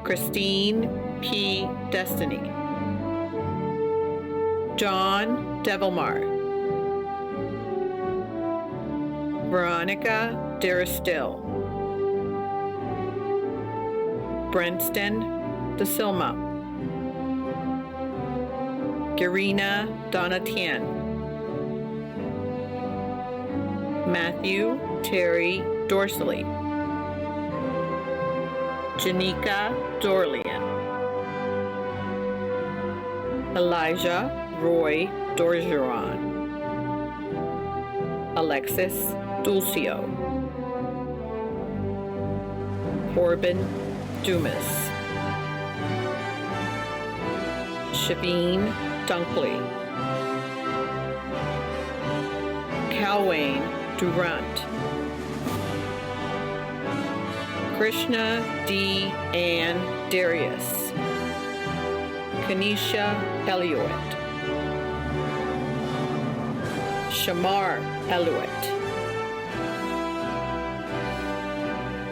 Christine P. Destiny, John Devilmar, Veronica Deristill, Brenston De Silma, Garina Donatien, Matthew Terry Dorsley, Janika Dorlian, Elijah Roy Dorgeron, Alexis Dulcio, Corbin Dumas, Shaveen Dunkley, Calwayne Durant, Krishna D. Ann Darius, Kanisha Elliott, Shamar Elliott,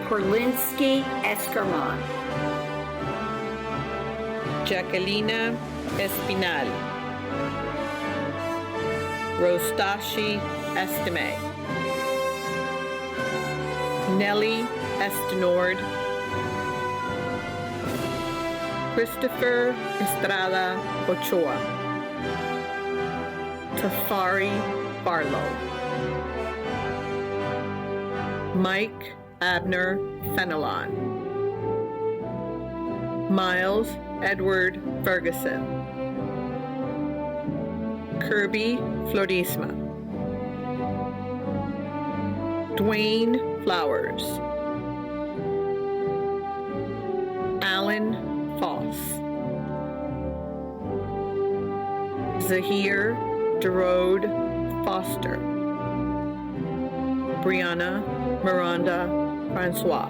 Porlinsky Eskerman, Jacquelina Espinal, Rostashi Estime, Nellie Estenord, Christopher Estrada Ochoa, Tafari Barlow, Mike Abner Fenelon, Miles Edward Ferguson, Kirby Florisma, Dwayne Flowers, Alan Foss, Zahir Derode Foster, Brianna Miranda Francois,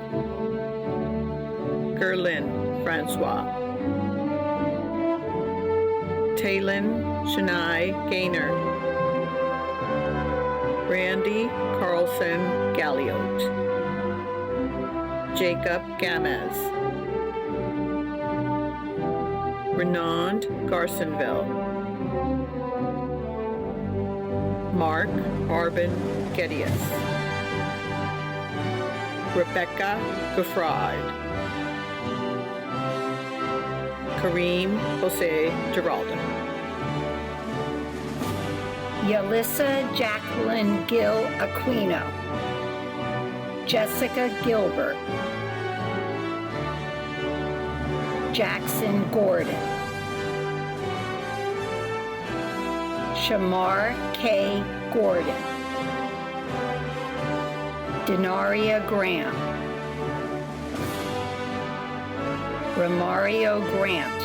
Gerlin Francois, Taylin Shania Gaynor, Randy Carlson Galliot, Jacob Gamez, Renand Garsonville, Mark Arbin Gedius, Rebecca Gaffrard, Kareem Jose Giraldo, Yalissa Jacqueline Gill Aquino, Jessica Gilbert, Jackson Gordon, Shamar K. Gordon, Denaria Graham, Romario Grant,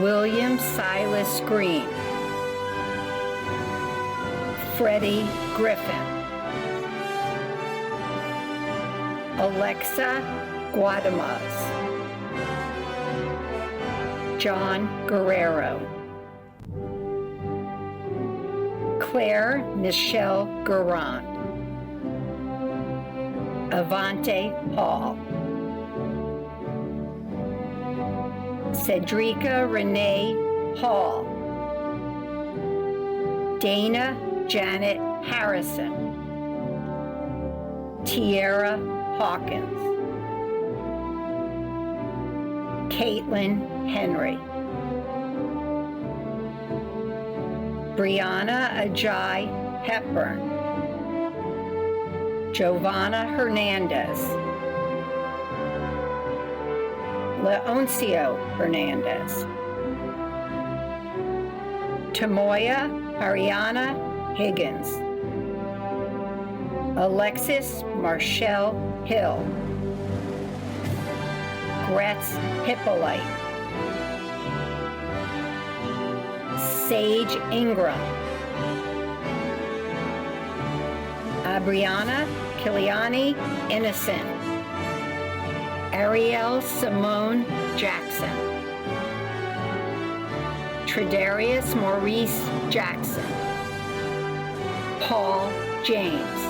William Silas Green, Freddie Griffin, Alexa Guadamas, John Guerrero, Claire Michelle Garant, Avante Hall, Cedrica Renee Hall, Dana Janet Harrison, Tierra Hawkins, Caitlin Henry, Brianna Ajay Hepburn, Giovanna Hernandez, Leoncio Hernandez, Tamoya Ariana Higgins, Alexis Marshall Hill, Gretz Hippolyte, Sage Ingram, Abriana Kiliani Innocent, Ariel Simone Jackson, Tredarius Maurice Jackson, Paul James,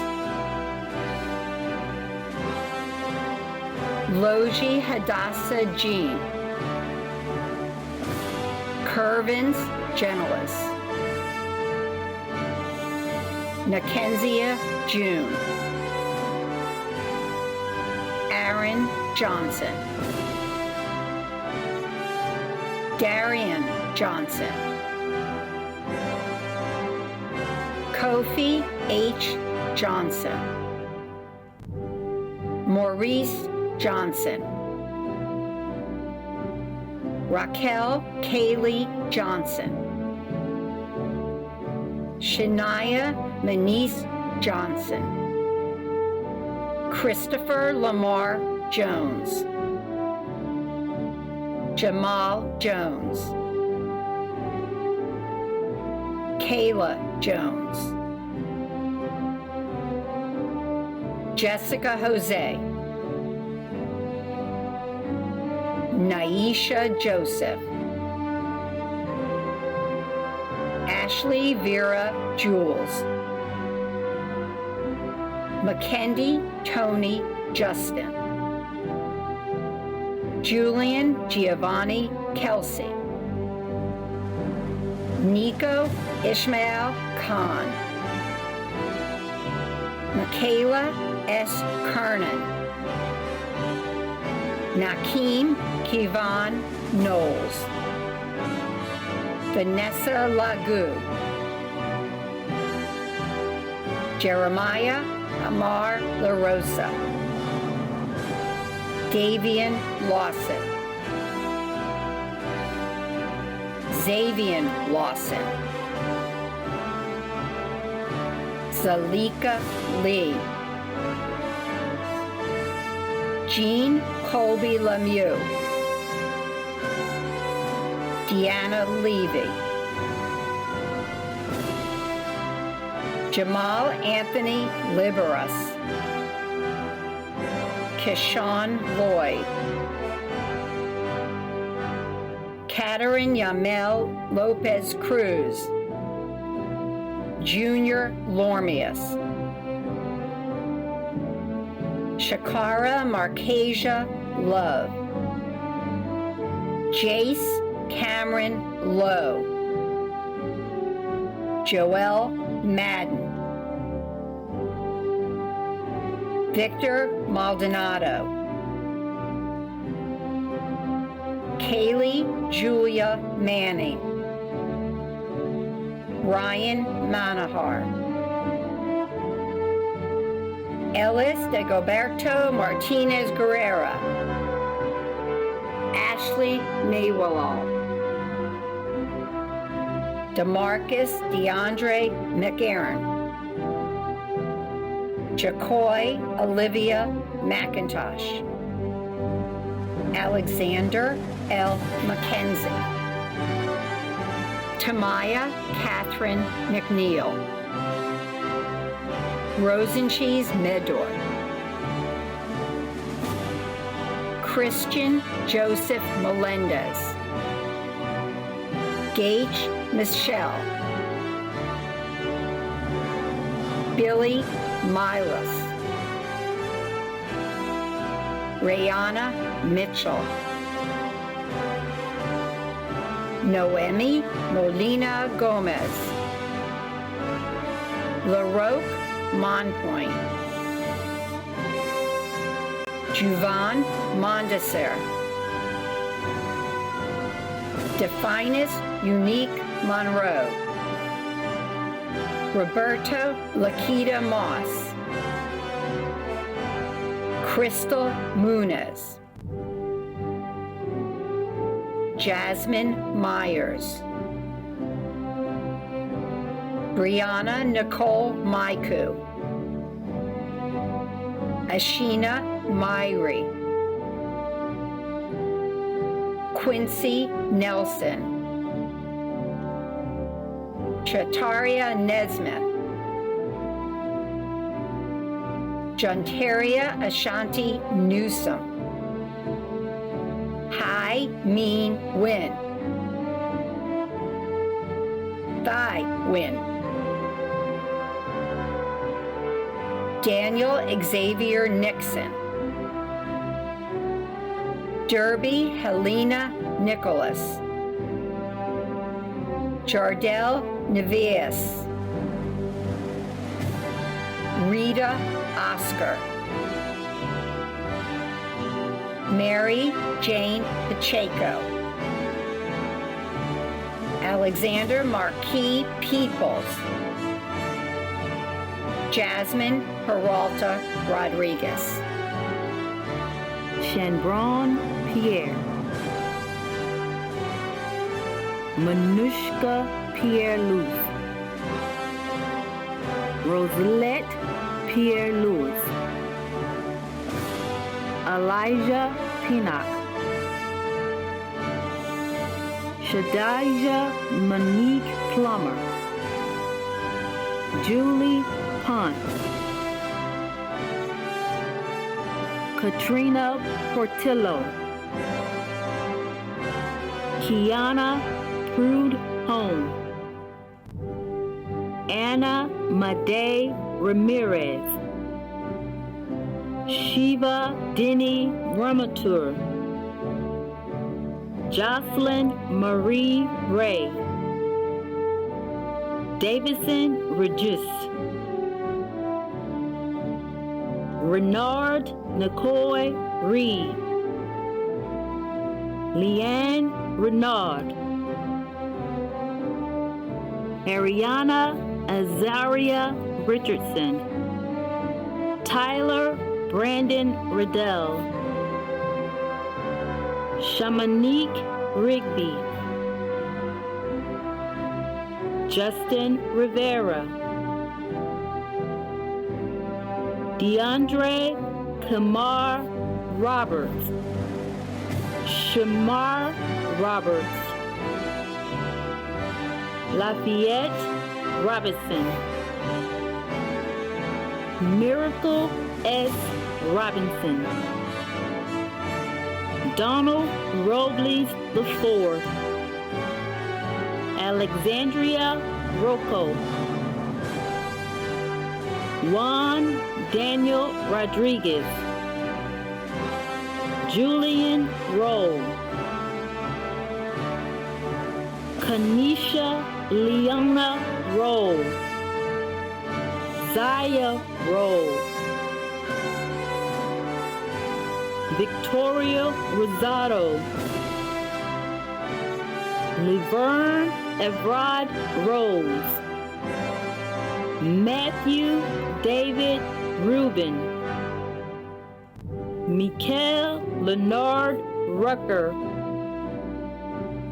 Logie Hadassah Jean, Curvins Genelis, Nakensia June, Aaron Johnson, Darian Johnson, Kofi H. Johnson, Maurice Johnson, Raquel Kaylee Johnson, Shania Manise Johnson, Christopher Lamar Jones, Jamal Jones, Kayla Jones, Jessica Jose, Naisha Joseph, Ashley Vera Jules, Mackendy Tony Justin, Julian Giovanni Kelsey, Nico Ishmael Khan, Michaela S. Kernan, Nakeem Kivan Knowles, Vanessa Lagoo, Jeremiah Amar LaRosa, Davian Lawson, Xavian Lawson, Zalika Lee, Jean Colby Lemieux, Deanna Levy, Jamal Anthony Liberus, Keshawn Lloyd, Catherine Yamel Lopez Cruz, Junior Lormius, Shakara Marcasia Love, Jace Cameron Lowe, Joel Madden, Victor Maldonado, Kaylee Julia Manning, Ryan Manahar, Ellis Dagoberto Martinez Guerrera, Ashley Maywalal, DeMarcus DeAndre McAaron, Jacoy Olivia McIntosh, Alexander L. McKenzie, Tamaya Catherine McNeil, Rosencheese Medor, Christian Joseph Melendez, Gage Michelle, Billy Milas, Rayana Mitchell, Noemi Molina Gomez, LaRoque Monpoint, Juvan Mondesir, Definus Unique Monroe, Roberto Lakita Moss, Crystal Muniz, Jasmine Myers, Brianna Nicole Maiku, Ashina Myrie, Quincy Nelson, Chataria Nesmith, Jontaria Ashanti Newsom, Hai Mean Win, Thai Win, Daniel Xavier Nixon, Derby Helena Nicholas, Jardel Nevias, Rita Oscar, Mary Jane Pacheco, Alexander Marquis Peoples, Jasmine Peralta Rodriguez, Shanbron Pierre, Manushka Pierre-Louis, Roselette Pierre-Louis, Elijah Pinnock, Shadijah Monique Plummer, Julie Punt, Katrina Portillo, Kiana Prude Home, Anna Made Ramirez, Shiva Denny Ramatur, Jocelyn Marie Ray, Davison Regis, Renard Nicoy Reed, Leanne Renard, Ariana Azaria Richardson, Tyler Brandon Riddell, Shamanique Rigby, Justin Rivera, DeAndre Kamar Roberts, Shamar Roberts, Lafayette Robinson, Miracle S. Robinson, Donald Robles IV, Alexandria Rocco, Juan Daniel Rodriguez, Julian Rowe, Kanisha Leona Rowe, Zaya Rowe, Victoria Rosado, Laverne Evrod Rose, Matthew David Rubin, Mikael Leonard Rucker,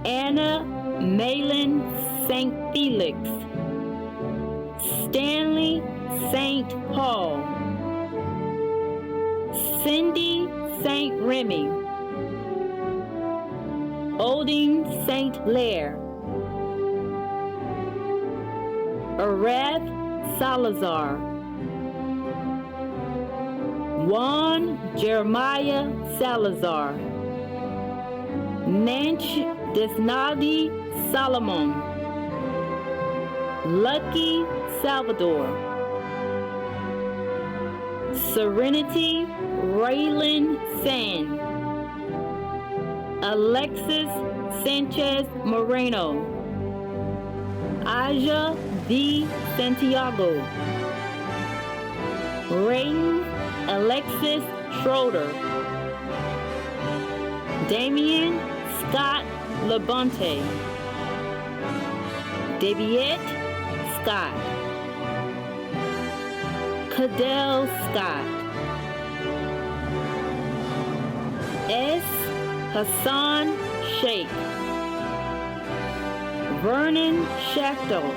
Anna Malin St. Felix, Stanley St. Paul, Cindy St. Remy, Odin St. Lair, Arath Salazar, Juan Jeremiah Salazar, Nanch Desnaldi Solomon, Lucky Salvador, Serenity Raylan San, Alexis Sanchez Moreno, Aja D. Santiago, Rain Alexis Schroeder, Damian Scott Labonte, Daviette Scott, Cadell Scott, S. Hassan Sheikh, Vernon Schachtel,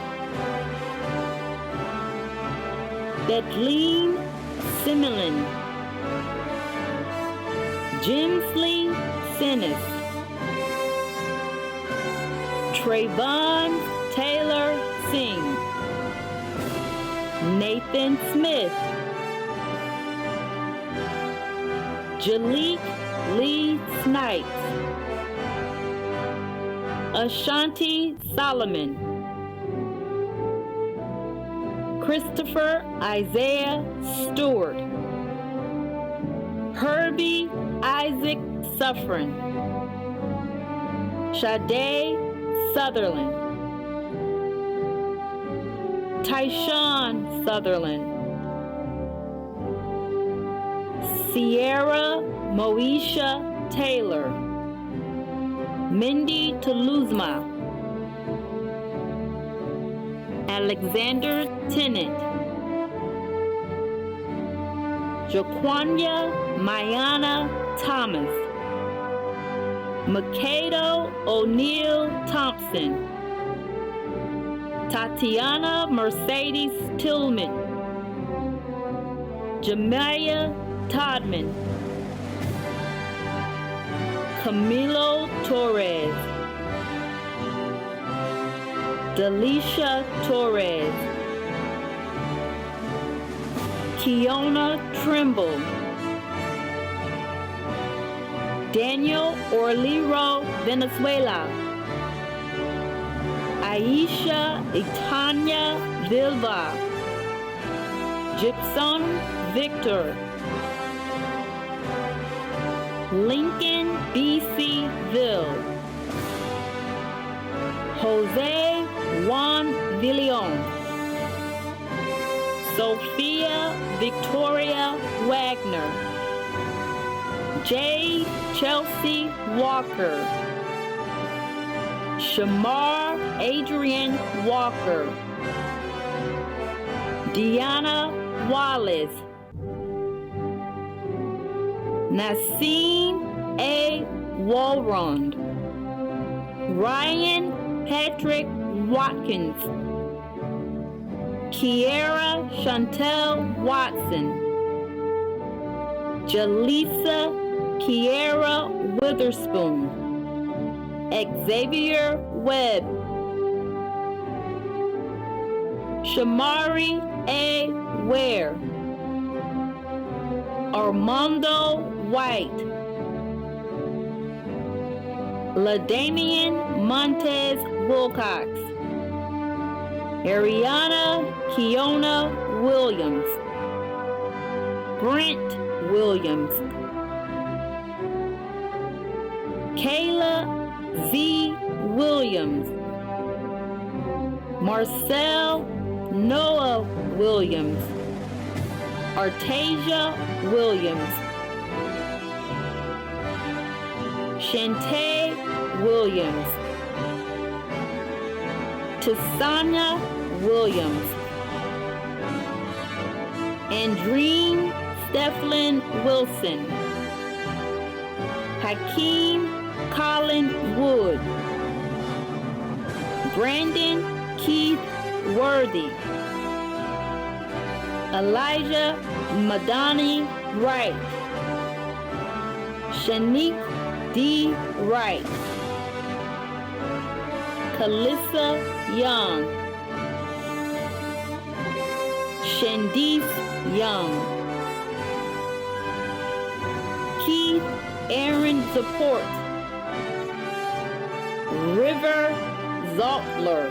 Bethlehem Similin, Jimsley Sinis, Trayvon Taylor Singh, Nathan Smith, Jalik Lee Snipes, Ashanti Solomon, Christopher Isaiah Stewart, Herbie Isaac Suffren, Sade Sutherland, Tyshawn Sutherland, Sierra Moesha Taylor, Mindy Toulousma, Alexander Tennant, Jaquania Mayana Thomas, Makado O'Neill Thompson, Tatiana Mercedes Tillman, Jamaya Todman, Camilo Torres, Delisha Torres, Kiona Trimble, Daniel Orliro Venezuela, Aisha Itanya Vilva, Gibson Victor, Lincoln B.C. Ville, Jose Juan Villion, Sophia Victoria Wagner, J. Chelsea Walker, Shamar Adrian Walker, Deanna Wallace, Nassim A. Walrond, Ryan Patrick Watkins, Kiera Chantel Watson, Jaleesa Kiera Witherspoon, Xavier Webb, Shamari A. Ware, Armando White, LaDamian Montez Wilcox, Ariana Kiona Williams, Brent Williams, Kayla Z. Williams, Marcel Noah Williams, Artasia Williams, Shantae Williams, Tisanya Williams, Andreen Steflin Wilson, Hakeem Colin Wood, Brandon Keith Worthy, Elijah Madani Wright, Shanique D. Wright, Kalissa Young, Shandice Young, Keith Aaron Support, River Zaltler,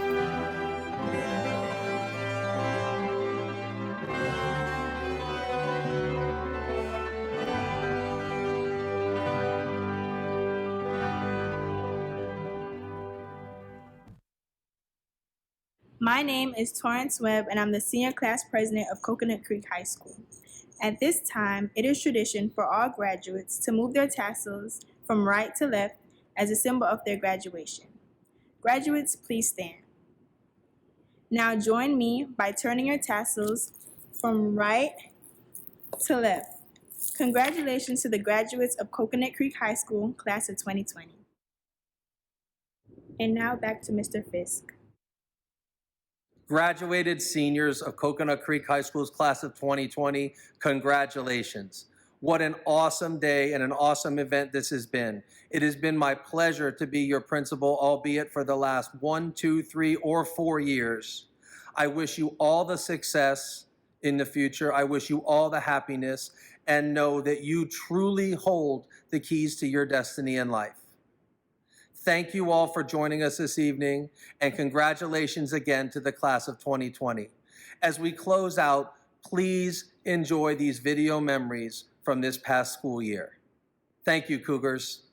My name is Torrance Webb, and I'm the senior class president of Coconut Creek High School. At this time, it is tradition for all graduates to move their tassels from right to left as a symbol of their graduation. Graduates, please stand. Now join me by turning your tassels from right to left. Congratulations to the graduates of Coconut Creek High School, class of 2020. And now back to Mr. Fisk. Graduated seniors of Coconut Creek High School's class of 2020, congratulations. What an awesome day and an awesome event this has been. It has been my pleasure to be your principal, albeit for the last 1, 2, 3, or 4 years. I wish you all the success in the future. I wish you all the happiness, and know that you truly hold the keys to your destiny in life. Thank you all for joining us this evening, and congratulations again to the class of 2020. As we close out, please enjoy these video memories from this past school year. Thank you, Cougars.